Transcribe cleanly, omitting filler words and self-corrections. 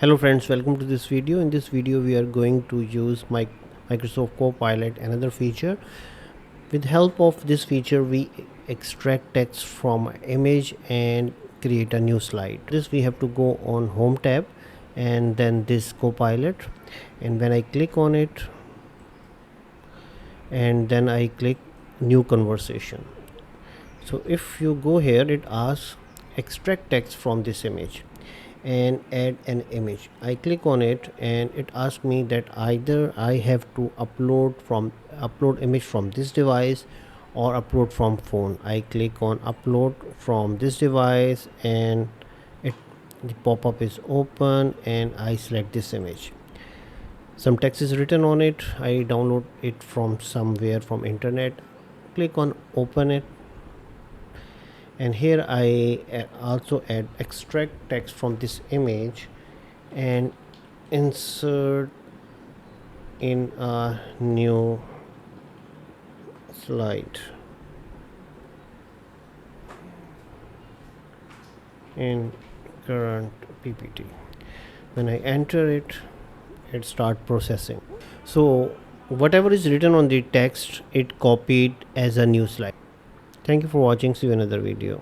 Hello friends, welcome to this video. In this video we are going to use Microsoft Copilot, another feature. With help of this feature we extract text from image and create a new slide. This we have to go on home tab and then this Copilot, and when I click on it and then I click new conversation. So if you go here, it asks extract text from this image and add an image. I click on it and it asks me that either I have to upload image from this device or upload from phone. I click on upload from this device and it the pop-up is open and I select this image. Some text is written on it. I download it from somewhere from internet. Click on open it, and here I also add extract text from this image and insert in a new slide in current PPT. When I enter it, it start processing. So whatever is written on the text, it copied as a new slide. Thank you for watching. See you in another video.